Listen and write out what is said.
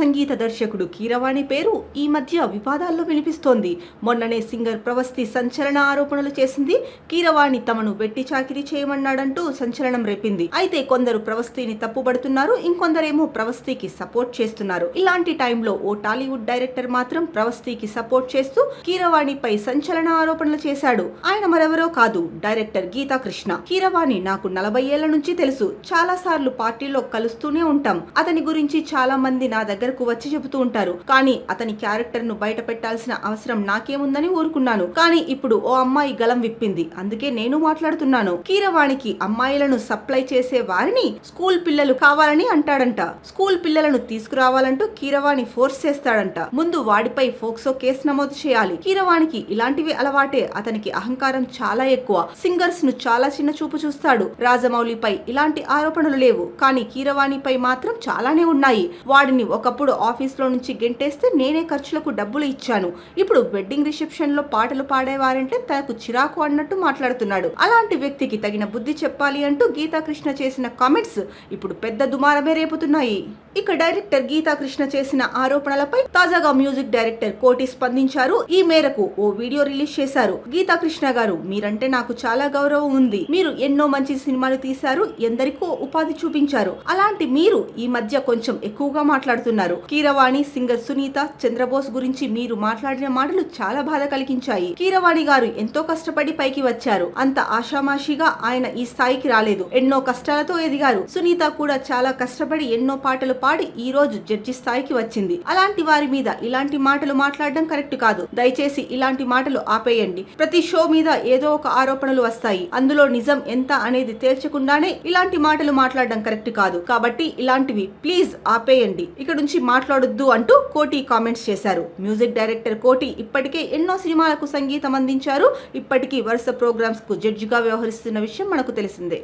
సంగీత దర్శకుడు కీరవాణి పేరు ఈ మధ్య వివాదాల్లో వినిపిస్తోంది. మొన్ననే సింగర్ ప్రవస్తి సంచలన ఆరోపణలు చేసింది. కీరవాణి తమను వెట్టి చాకిరీ చేయమన్నాడంటూ సంచలనం రేపింది. అయితే కొందరు ప్రవస్తిని తప్పుబడుతున్నారు, ఇంకొందరేమో ప్రవస్తికి సపోర్ట్ చేస్తున్నారు. ఇలాంటి టైంలో ఓ టాలీవుడ్ డైరెక్టర్ మాత్రం ప్రవస్తికి సపోర్ట్ చేస్తూ కీరవాణిపై సంచలన ఆరోపణలు చేశాడు. ఆయన మరెవరో కాదు, డైరెక్టర్ గీతా కృష్ణ. కీరవాణి నాకు 40 ఏళ్ల నుంచి తెలుసు. చాలా సార్లు పార్టీలో కలుస్తూనే ఉంటాం. అతని గురించి చాలా మంది నా దగ్గరకు వచ్చి చెబుతూ ఉంటారు. కానీ అతని క్యారెక్టర్ ను బయట పెట్టాల్సిన అవసరం నాకేముందని ఊరుకున్నాను. కానీ ఇప్పుడు ఓ అమ్మాయి గలం విప్పింది, అందుకే నేను మాట్లాడుతున్నాను. కీరవాణికి అమ్మాయిలను సప్లై చేసే వారిని స్కూల్ పిల్లలు కావాలని అంటాడంట. స్కూల్ పిల్లలను తీసుకురావాలంటూ కీరవాణి ఫోర్స్ చేస్తాడంట. ముందు వాడిపై ఫోక్సో కేసు నమోదు చేయాలి. కీరవాణికి ఇలాంటివి అలవాటే. అతనికి అహంకారం చాలా ఎక్కువ. సింగర్స్ ను చాలా చిన్న చూపు చూస్తాడు. రాజమౌళిపై ఇలాంటి ఆరోపణలు లేవు, కానీ కీరవాణిపై మాత్రం చాలానే ఉన్నాయి. వాడిని ఒకప్పుడు ఆఫీస్ లో నుంచి గెంటేస్తే నేనే ఖర్చులకు డబ్బులు ఇచ్చాను. ఇప్పుడు వెడ్డింగ్ రిసెప్షన్ లో పాటలు పాడేవారంటే తనకు చిరాకు అన్నట్టు మాట్లాడుతున్నాడు. అలాంటి వ్యక్తికి తగిన బుద్ధి చెప్పాలి అంటూ గీతాకృష్ణ చేసిన కామెంట్స్ ఇప్పుడు పెద్ద దుమారమే రేపుతున్నాయి. ఇక డైరెక్టర్ గీతాకృష్ణ చేసిన ఆరోపణలపై తాజాగా మ్యూజిక్ డైరెక్టర్ కోటి స్పందించారు. ఈ మేరకు ఓ వీడియో రిలీజ్ చేశారు. గీతాకృష్ణ గారు, మీరంటే నాకు చాలా గౌరవం ఉంది. మీరు ఎన్నో మంచి సినిమాలు తీశారు, ఎందరికో ఉపాధి చూపించారు. అలాంటి మీరు ఈ మధ్య కొంచెం ఎక్కువగా మాట్లాడుతున్నారు. కీరవాణి, సింగర్ సునీత, చంద్రబోస్ గురించి మీరు మాట్లాడిన మాటలు చాలా బాధ కలిగించాయి. కీరవాణి గారు ఎంతో కష్టపడి పైకి వచ్చారు. అంత ఆషామాషిగా ఆయన ఈ స్థాయికి రాలేదు. ఎన్నో కష్టాలతో ఎదిగారు. సునీత కూడా చాలా కష్టపడి ఎన్నో పాటలు పాడి ఈ రోజు జడ్జి స్థాయికి వచ్చింది. అలాంటి వారి మీద ఇలాంటి మాటలు మాట్లాడడం కరెక్ట్ కాదు. దయచేసి ఇలాంటి మాటలు ఆపేయండి. ప్రతి షో మీద ఏదో ఒక ఆరోపణలు వస్తాయి. అందులో నిజం ఎంత అనేది తేల్చకుండానే ఇలాంటి మాటలు మాట్లాడడం కరెక్ట్ కాదు. కాబట్టి ఇలాంటివి ప్లీజ్ ఆపేయండి, ఇక నుంచి మాట్లాడొద్దు అంటూ కోటి కామెంట్స్ చేశారు. మ్యూజిక్ డైరెక్టర్ కోటి ఇప్పటికే ఎన్నో సినిమాలకు సంగీతం అందించారు. ఇప్పటికీ వరుస ప్రోగ్రామ్స్ కు జడ్జిగా వ్యవహరిస్తున్న విషయం మనకు తెలిసిందే.